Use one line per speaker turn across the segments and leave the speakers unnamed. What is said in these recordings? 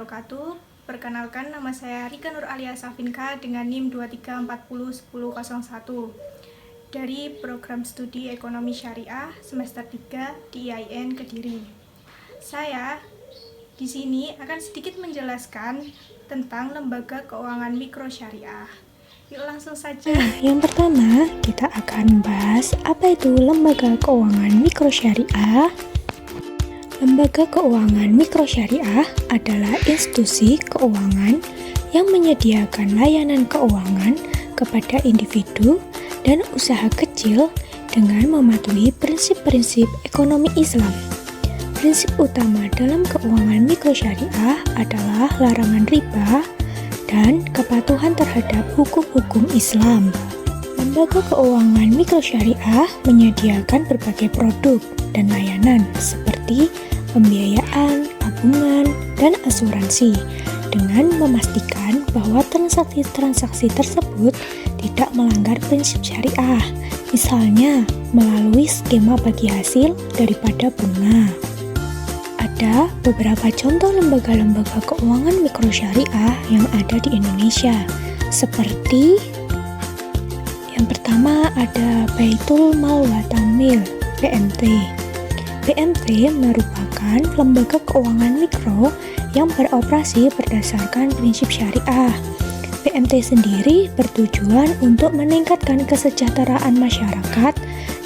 wabarakatuh. Perkenalkan, nama saya Rika Nur Alia Safinka dengan NIM 23401001 dari Program Studi Ekonomi Syariah semester 3 di IAIN Kediri. Saya di sini akan sedikit menjelaskan tentang lembaga keuangan mikro syariah. Yuk langsung saja.
Yang pertama, kita akan membahas apa itu lembaga keuangan mikro syariah. Lembaga keuangan mikro syariah adalah institusi keuangan yang menyediakan layanan keuangan kepada individu dan usaha kecil dengan mematuhi prinsip-prinsip ekonomi Islam. Prinsip utama dalam keuangan mikro syariah adalah larangan riba dan kepatuhan terhadap hukum-hukum Islam. Lembaga keuangan mikro syariah menyediakan berbagai produk dan layanan seperti pembiayaan, tabungan, dan asuransi dengan memastikan bahwa transaksi-transaksi tersebut tidak melanggar prinsip syariah, misalnya melalui skema bagi hasil daripada bunga. Ada beberapa contoh lembaga-lembaga keuangan mikro syariah yang ada di Indonesia, seperti yang pertama ada Baitul Mal wa Tamwil (BMT). BMT merupakan lembaga keuangan mikro yang beroperasi berdasarkan prinsip syariah. BMT sendiri bertujuan untuk meningkatkan kesejahteraan masyarakat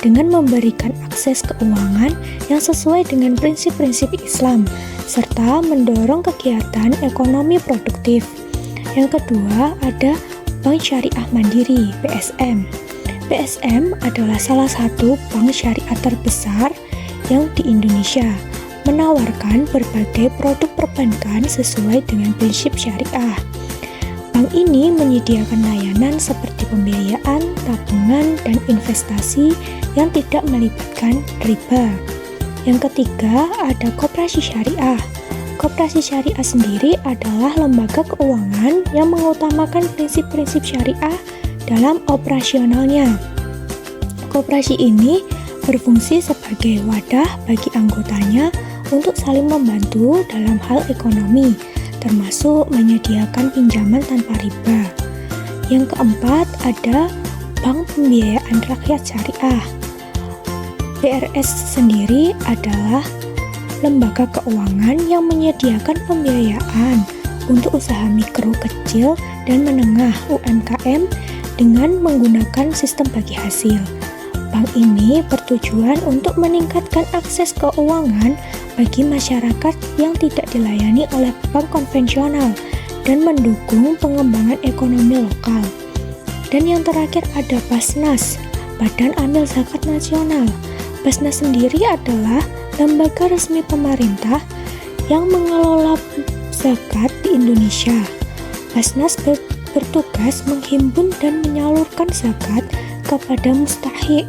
dengan memberikan akses keuangan yang sesuai dengan prinsip-prinsip Islam, serta mendorong kegiatan ekonomi produktif. Yang kedua, ada Bank Syariah Mandiri (BSM). BSM adalah salah satu bank syariah terbesar yang di Indonesia, menawarkan berbagai produk perbankan sesuai dengan prinsip syariah. Bank ini menyediakan layanan seperti pembiayaan, tabungan, dan investasi yang tidak melibatkan riba. Yang ketiga, ada Koperasi Syariah. Koperasi Syariah sendiri adalah lembaga keuangan yang mengutamakan prinsip-prinsip syariah dalam operasionalnya. Koperasi ini berfungsi sebagai wadah bagi anggotanya untuk saling membantu dalam hal ekonomi, termasuk menyediakan pinjaman tanpa riba. Yang keempat, ada Bank Pembiayaan Rakyat Syariah. BRS sendiri adalah lembaga keuangan yang menyediakan pembiayaan untuk usaha mikro, kecil, dan menengah UMKM dengan menggunakan sistem bagi hasil. Bank ini bertujuan untuk meningkatkan akses keuangan bagi masyarakat yang tidak dilayani oleh bank konvensional dan mendukung pengembangan ekonomi lokal. Dan yang terakhir ada Basnas, Badan Amil Zakat Nasional. Basnas sendiri adalah lembaga resmi pemerintah yang mengelola zakat di Indonesia. Basnas bertugas menghimpun dan menyalurkan zakat kepada mustahik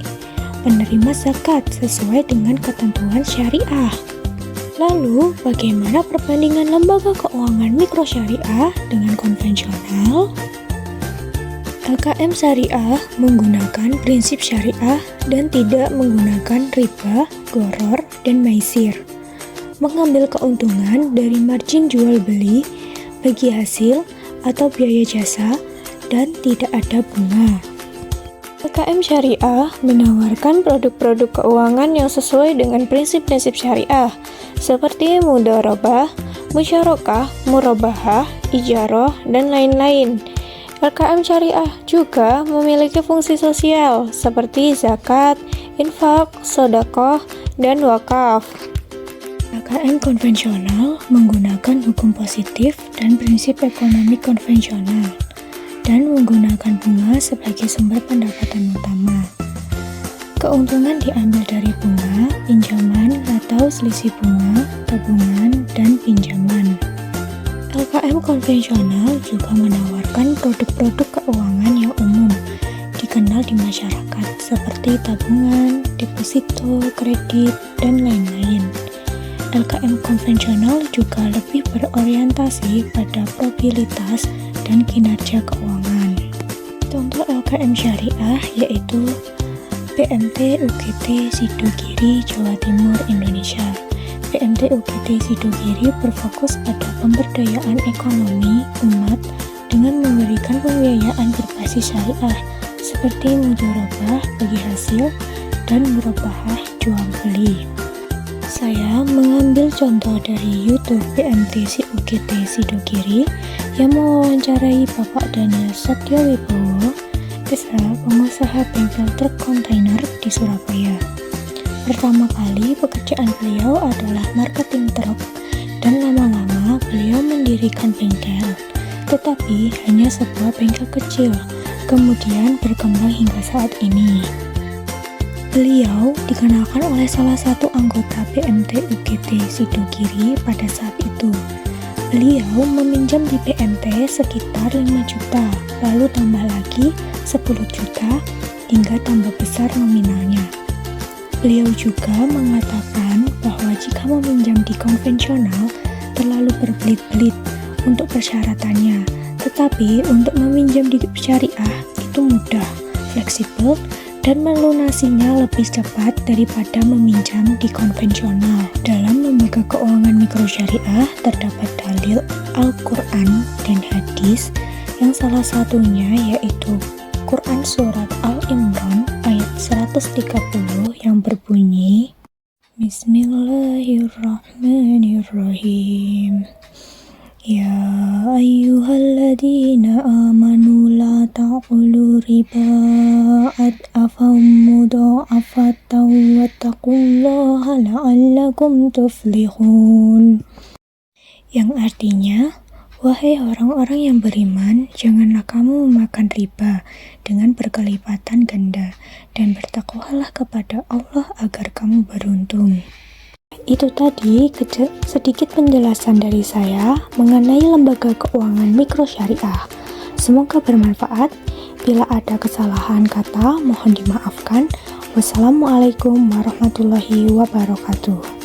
penerima zakat sesuai dengan ketentuan syariah. Lalu, bagaimana perbandingan lembaga keuangan mikro syariah dengan konvensional? LKM Syariah menggunakan prinsip syariah dan tidak menggunakan riba, gharar, dan maisir. Mengambil keuntungan dari margin jual beli, bagi hasil, atau biaya jasa, dan tidak ada bunga. LKM Syariah menawarkan produk-produk keuangan yang sesuai dengan prinsip-prinsip syariah, seperti mudharabah, musyarakah, murabahah, ijarah, dan lain-lain. LKM Syariah juga memiliki fungsi sosial, seperti zakat, infak, sedekah, dan wakaf. LKM konvensional menggunakan hukum positif dan prinsip ekonomi konvensional, dan menggunakan bunga sebagai sumber pendapatan utama. Keuntungan diambil dari bunga, pinjaman atau selisih bunga, tabungan, dan pinjaman. LKM konvensional juga menawarkan produk-produk keuangan yang umum, dikenal di masyarakat, seperti tabungan, deposito, kredit, dan lain-lain. LKM konvensional juga lebih berorientasi pada probabilitas dan kinerja keuangan. Contoh LKM syariah yaitu BMT UGT Sidogiri, Jawa Timur, Indonesia. PMT UGT Sidogiri berfokus pada pemberdayaan ekonomi umat dengan memberikan pembiayaan berbasis syariah seperti mudharabah bagi hasil dan murabahah jual beli. Saya mengambil contoh dari YouTube PMT UGT Sidogiri yang mewawancarai Bapak Daniel Satyowibowo, SH, pengusaha bengkel truk kontainer di Surabaya. Pertama kali pekerjaan beliau adalah marketing truk dan lama-lama beliau mendirikan bengkel, tetapi hanya sebuah bengkel kecil, kemudian berkembang hingga saat ini. Beliau dikenalkan oleh salah satu anggota PMT UGT Sidogiri pada saat itu. Beliau meminjam di PMT sekitar 5 juta, lalu tambah lagi 10 juta hingga tambah besar nominalnya. Beliau juga mengatakan bahwa jika meminjam di konvensional terlalu berbelit-belit untuk persyaratannya, tetapi untuk meminjam di syariah itu mudah, fleksibel, dan melunasinya lebih cepat daripada meminjam di konvensional. Dalam lembaga keuangan mikrosyariah terdapat dalil Al-Quran dan hadis yang salah satunya yaitu Quran Surat Al-Imran ayat 130 yang berbunyi Bismillahirrahmanirrahim. Ya ayyuhalladzina amanu la ta'kulu riba ad'afam mudha'afatan wattaqullaha la'allakum tuflihun. Yang artinya, wahai orang-orang yang beriman, janganlah kamu memakan riba dengan berkelipatan ganda, dan bertakwalah kepada Allah agar kamu beruntung. Itu tadi sedikit penjelasan dari saya mengenai lembaga keuangan mikrosyariah. Semoga bermanfaat. Bila ada kesalahan kata, mohon dimaafkan. Wassalamualaikum warahmatullahi wabarakatuh.